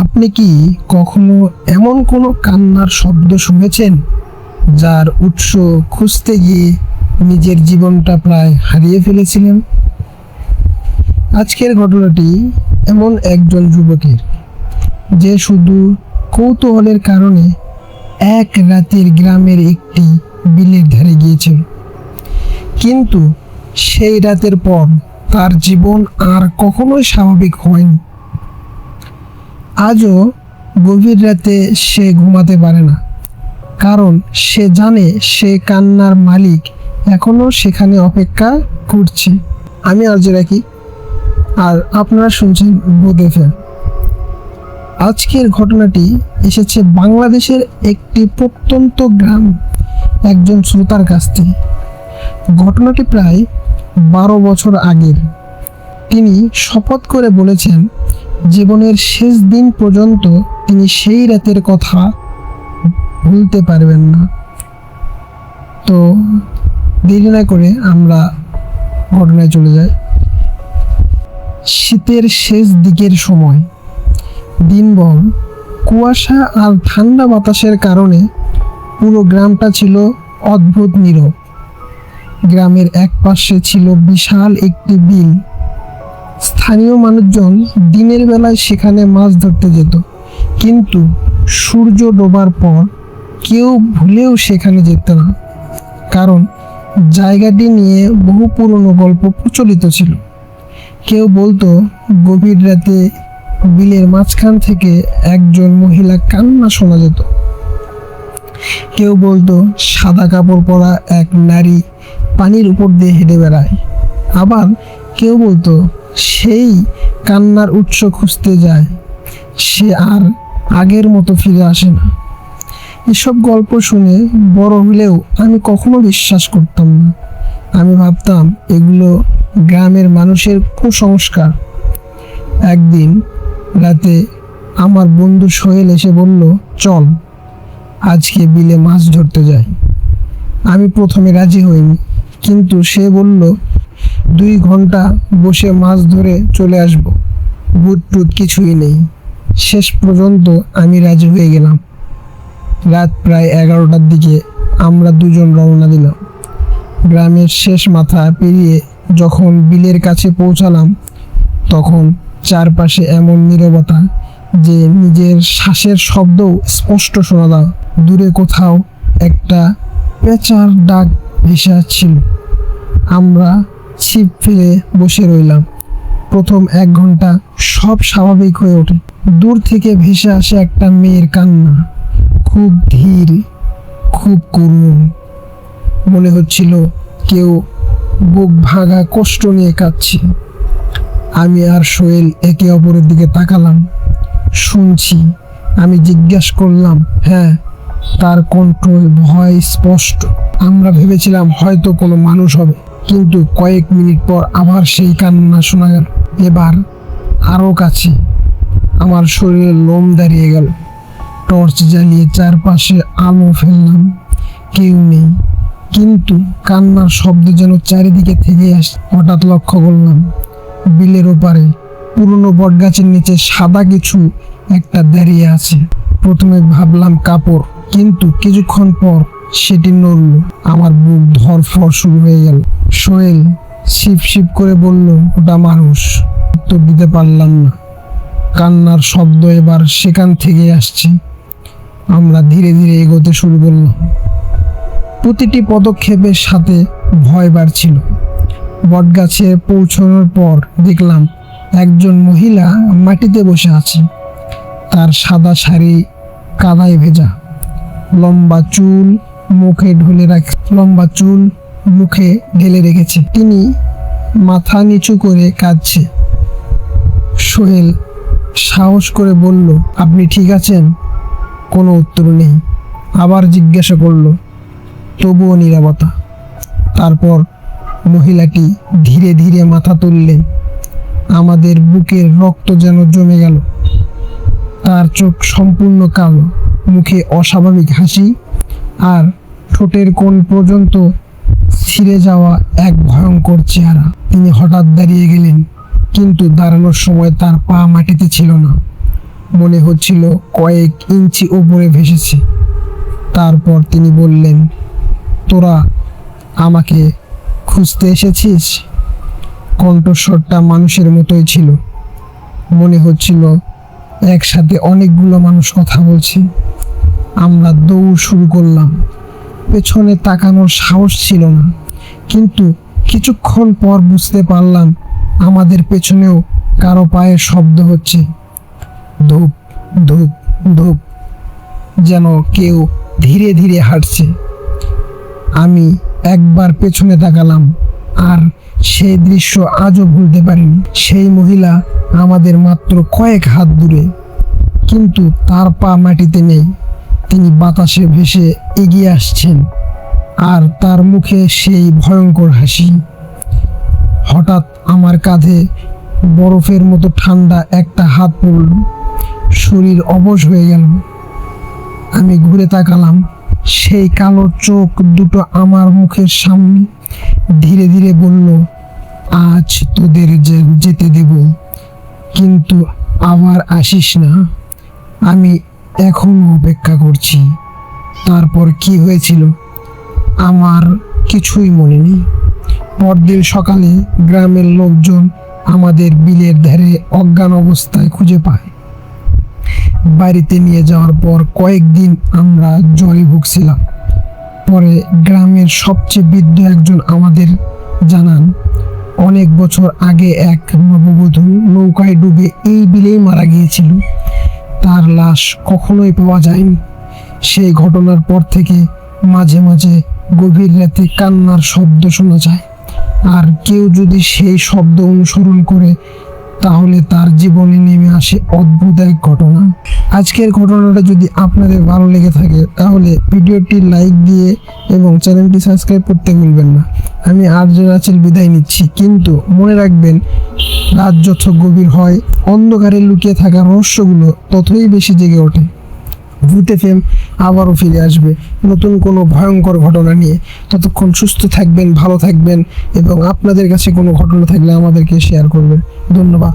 আপনি কি কখনো এমন কোনো কান্নার শব্দ শুনেছেন যার উৎস খুঁজতে গিয়ে নিজের জীবনটা প্রায় হারিয়ে ফেলেছিলেন? আজকের ঘটনাটি এমন একজন যুবকের, যে শুধু কৌতূহলের কারণে এক রাতের গ্রামের একটি বিলের ধারে গিয়েছিল, কিন্তু সেই রাতের পর তার জীবন আর কখনোই স্বাভাবিক হয়নি। আজও গভীর রাতে সে ঘুমাতে পারে না, কারণ সে জানে সে কান্নার মালিক এখনো সেখানে অপেক্ষা করছে। আমি আরজে রাখি, আর আপনারা শুনছেন বোধ FM। আজকের ঘটনাটি এসেছে বাংলাদেশের একটি প্রত্যন্ত গ্রাম একজন শ্রোতার কাছ থেকে। ঘটনাটি প্রায় 12 বছর আগের। তিনি শপথ করে বলেছেন জীবনের শেষ দিন পর্যন্ত তিনি সেই রাতের কথা ভুলতে পারবেন না। তো দেরি না করে আমরা ঘটনায় চলে যাই। শীতের শেষ দিকের সময়, দিনভর কুয়াশা আর ঠান্ডা বাতাসের কারণে পুরো গ্রামটা ছিল অদ্ভুত নীরব। গ্রামের এক পাশে ছিল বিশাল একটি বিল। স্থানীয় মানুষজন দিনের বেলায় সেখানে মাছ ধরতে যেত, কিন্তু সূর্য ডোবার পর কেউ ভুলেও সেখানে যেত না, কারণ জায়গাটি নিয়ে বহু পুরনো গল্প প্রচলিত ছিল। কেউ বলতো গভীর রাতে বিলের মাঝখান থেকে একজন মহিলা কান্না শোনা যেত। কেউ বলতো সাদা কাপড় পরা এক নারী পানির উপর দিয়ে হেঁটে বেড়ায়। আবার কেউ বলতো সেই কান্নার উৎস খুঁজতে যায়, সে আর আগের মতো ফিরে আসে না। এসব গল্প শুনে বড় হলেও আমি কখনো বিশ্বাস করতাম না। আমি ভাবতাম এগুলো গ্রামের মানুষের কুসংস্কার। একদিন রাতে আমার বন্ধু সোহেল এসে বলল, চল আজকে বিলে মাছ ধরতে যাই। আমি প্রথমে রাজি হইনি, কিন্তু সে বলল 2 ঘন্টা বসে মাছ ধরে চলে আসব, বুট টুট কিছুই নেই। শেষ পর্যন্ত আমি রাজি হয়ে গেলাম। রাত প্রায় 11টার দিকে আমরা দুজন রওনা দিলাম। গ্রামের শেষ মাথা পেরিয়ে যখন বিলের কাছে পৌঁছালাম, তখন চারপাশে এমন নীরবতা যে নিজের শ্বাসের শব্দও স্পষ্ট শোনা যায়। দূরে কোথাও একটা পেঁচার ডাক ভেসে আসছিল। আমরা ছিপ ফেলে বসে রইলাম। প্রথম 1 ঘন্টা সব স্বাভাবিক হয়ে ওঠে। দূর থেকে ভেসে আসে একটা মেয়ের কান্না, খুব ধীর, খুব করুণ। মনে হচ্ছিল কেউ বুক ভাঙা কষ্ট নিয়ে কাঁদছে। আমি আর সোহেল একে অপরের দিকে তাকালাম। শুনছি। আমি জিজ্ঞাসা করলাম, হ্যাঁ। তার কণ্ঠ ভয় স্পষ্ট। আমরা ভেবেছিলাম হয়তো কোনো মানুষ হবে, কিন্তু কয়েক মিনিট পর আবার সেই কান্না শোনা গেল। এবার আরও কাছে। আমার শরীরে লোম দাঁড়িয়ে গেল। টর্চ জ্বালিয়ে চারপাশে আলো ফেললাম, কেউ নেই, কিন্তু কান্নার শব্দ যেন চারিদিকে থেকে আসে। হঠাৎ লক্ষ্য করলাম বিলের ওপারে পুরনো বটগাছের নিচে সাদা কিছু একটা দাঁড়িয়ে আছে। প্রথমে ভাবলাম কাপড়, কিন্তু কিছুক্ষণ পর সেটি নড়ল। আমার বুক ধড়ফড় শুরু হয়ে গেল। সোহেল শিপ শিপ করে বলল, ওটা মানুষ। উত্তর দিতে পারলাম না। কান্নার শব্দ এবার সেখান থেকে আসছে। আমরা ধীরে ধীরে এগোতে শুরু করলাম। প্রতিটি পদক্ষেপের সাথে ভয় বাড়ছিল। বটগাছে পৌঁছানোর পর দেখলাম একজন মহিলা মাটিতে বসে আছে। তার সাদা শাড়ি কাদায় ভেজা, লম্বা চুল মুখে ঢেলে রেখেছে। তিনি মাথা নিচু করে কাঁদছে। সোহেল সাহস করে বলল, আপনি ঠিক আছেন? কোনো উত্তর নেই। আবার জিজ্ঞাসা করলো, তবুও নীরবতা। তারপর মহিলাটি ধীরে ধীরে মাথা তুললেন। আমাদের বুকের রক্ত যেন জমে গেল। তার চোখ সম্পূর্ণ কালো, মুখে অস্বাভাবিক হাসি, আর ঠোঁটের কোণ পর্যন্ত ছিঁড়ে যাওয়া এক ভয়ঙ্কর চেহারা। তিনি হঠাৎ দাঁড়িয়ে গেলেন, কিন্তু দাঁড়ানোর সময় তার পা মাটিতে ছিল না। মনে হচ্ছিল কয়েক ইঞ্চি উপরে ভেসেছে। তারপর তিনি বললেন, তোরা আমাকে খুঁজতে এসেছিস? কণ্ঠস্বরটা মানুষের মতোই ছিল, মনে হচ্ছিল একসাথে অনেকগুলো মানুষ কথা বলছে। আমরা দৌড় শুরু করলাম। পেছনে তাকানোর সাহস ছিল না, কিন্তু কিছুক্ষণ পর বুঝতে পারলাম আমাদের পেছনেও কারো পায়ের শব্দ হচ্ছে। ধূপ ধূপ ধূপ, যেন কেউ ধীরে ধীরে হাঁটছে। আমি একবার পেছনে তাকালাম, আর সেই দৃশ্য আজও ভুলতে পারিনি। সেই মহিলা আমাদের মাত্র কয়েক হাত দূরে, কিন্তু তার পা মাটিতে নেই। তিনি বাতাসে ভেসে এগিয়ে আসছেন, আর তার মুখে সেই ভয়ঙ্কর হাসি। হঠাৎ আমার কাঁধে বরফের মতো ঠান্ডা একটা হাত পড়ল। শরীর অবশ হয়ে গেল। আমি ঘুরে তাকালাম। সেই কালো চোখ দুটো আমার মুখের সামনে। ধীরে ধীরে বলল, আজ তোদের যেতে দেব, কিন্তু আবার আসিস না। আমি এখনো অপেক্ষা করছি। তারপর কি হয়েছিল আমার কিছুই মনে নেই। পরদিন সকালে গ্রামের লোকজন আমাদের বিলের ধারে অজ্ঞান অবস্থায় খুঁজে পায়। বাড়িতে নিয়ে যাওয়ার পর কয়েকদিন আমরা জ্বরে ভুগছিলাম। পরে গ্রামের সবচেয়ে বৃদ্ধ একজন আমাদের জানান, অনেক বছর আগে এক নববধূ নৌকায় ডুবে এই বিলেই মারা গিয়েছিল। তার লাশ কখনোই পাওয়া যায়নি। সেই ঘটনার পর থেকে মাঝে মাঝে গভীর রাতে কান্নার শব্দ শোনা যায়, আর কেউ যদি সেই শব্দ অনুসরণ করে তাহলে তার জীবনে নেমে আসে অদ্ভুত এক ঘটনা। আজকের ঘটনাটা যদি আপনাদের ভালো লেগে থাকে তাহলে ভিডিওটি লাইক দিয়ে এবং চ্যানেলটি সাবস্ক্রাইব করতে ভুলবেন না। আমি আরজে রাসেল বিদায় নিচ্ছি, কিন্তু মনে রাখবেন, রাত যত গভীর হয় অন্ধকারে লুকিয়ে থাকা রহস্যগুলো ততই বেশি জেগে ওঠে। ভূত এফএম আবারও ফিরে আসবে নতুন কোনো ভয়ঙ্কর ঘটনা নিয়ে। ততক্ষণ সুস্থ থাকবেন, ভালো থাকবেন, এবং আপনাদের কাছে কোনো ঘটনা থাকলে আমাদেরকে শেয়ার করবেন। ধন্যবাদ।